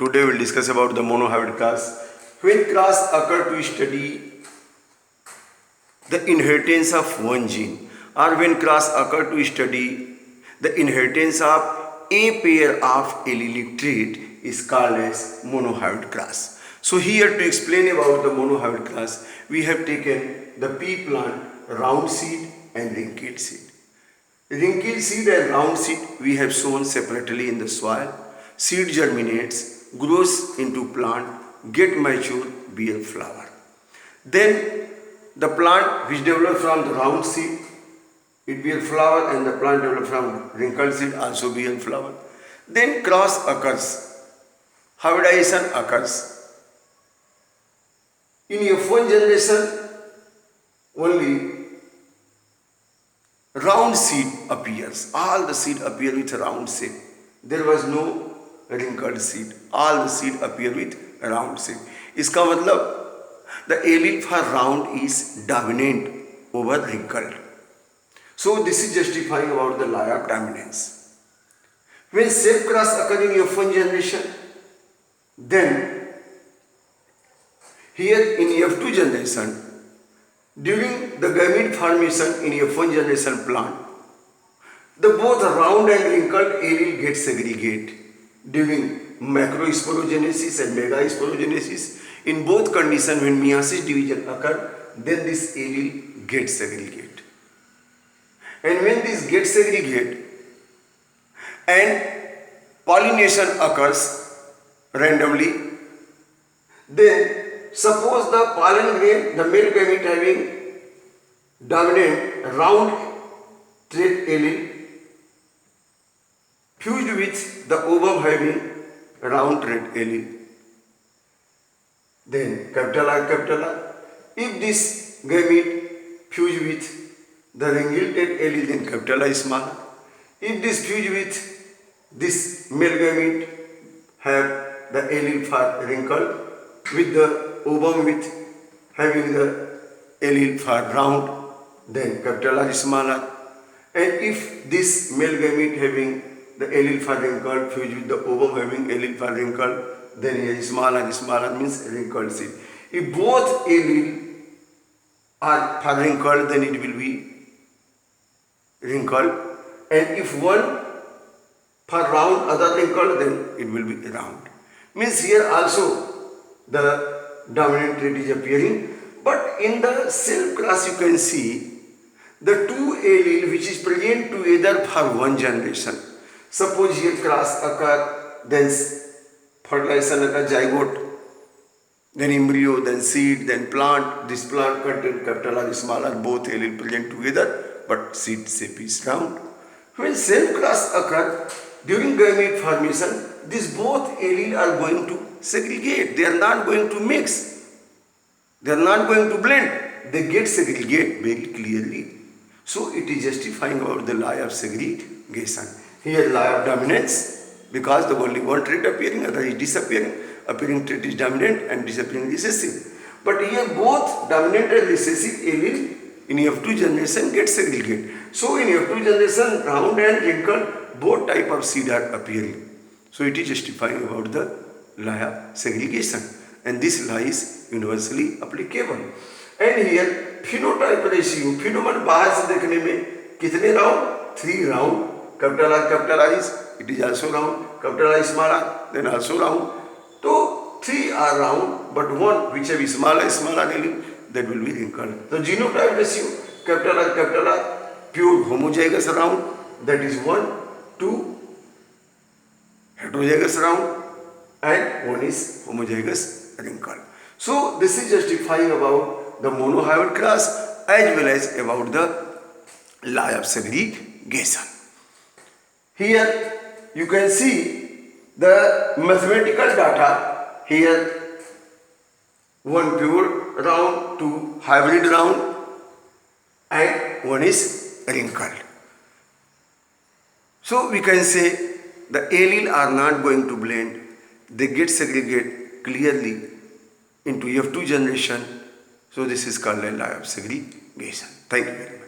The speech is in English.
Today we'll discuss about the monohybrid class. When class occur to study the inheritance of one gene, or when class occur to study the inheritance of a pair of allelic trait is called as monohybrid class. So here to explain about the monohybrid class, we have taken the pea plant, round seed and wrinkled seed. Wrinkled seed and round seed we have sown separately in the soil. Seed germinates, grows into plant, get mature, bear flower. Then the plant which develops from the round seed, it bear flower, and the plant developed from wrinkled seed also bear flower. Then cross occurs, hybridization occurs. In F1 generation, only round seed appears. All the seed appear with round shape. There was no wrinkled seed. All the seed appear with round shape. इसका मतलब the allele for round is dominant over wrinkled. So this is justifying about the law of dominance. When shape cross occur in F1 generation, then here in F2 generation, during the gamete formation in F1 generation plant, the both round and wrinkled allele get segregate during macrosporogenesis and megasporogenesis. In both conditions, when meiosis division occur, then this allele gets segregate. And when this gets segregate and pollination occurs randomly, then suppose the pollen grain, the male gamete having dominant round trait allele fused with the ovum having round trait allele. Then capital R. If this gamete fused with the wrinkled trait allele, then capital I small r. If this fused with this male gamete have the allele for wrinkled with the ovum with having the allele for round, then capital R small r. And if this male gamete having the allele for wrinkled fused with the ovum having allele for wrinkled, then here small r means wrinkled seed. If both allele are for wrinkled, then it will be wrinkled, and if one for round, other wrinkled, then it will be round. Means here also the dominant trait is appearing, but in the self class you can see the two allele which is present together for one generation. Suppose here cross occur, then fertilization occur, zygote, then embryo, then seed, then plant. This plant contains capital R small r, both allele present together, but seed shape is round. When self class occur during gamete formation, these both allele are going to segregate. They are not going to mix. They are not going to blend. They get segregate very clearly. So it is justifying about the law of segregation. Here law of dominance, because the only one trait appearing, other is disappearing. Appearing trait is dominant and disappearing recessive. But here both dominant and recessive allele in F2 generation get segregate. So in F2 generation, round and wrinkled, both type of seed are appearing. So it is justifying about the law of segregation, and this law is universally applicable. And here phenotype ratio, phenotype बाहर से देखने में कितने round? 3 round. Capital R is, it is also round. Capital I small r, then also round. So 3 are round, but one which have small r allele, that will be wrinkled. So genotype ratio, capital R, pure homozygous round, that is 1, 2 heterozygous round, and 1 is homozygous wrinkled. So this is justifying about the monohybrid class as well as about the law of segregation. Here you can see the mathematical data. Here one pure round, 2 hybrid round, and 1 is wrinkled. So we can say the allele are not going to blend. They get segregate clearly into F2 generation. So this is called a law of segregation. Thank you very much.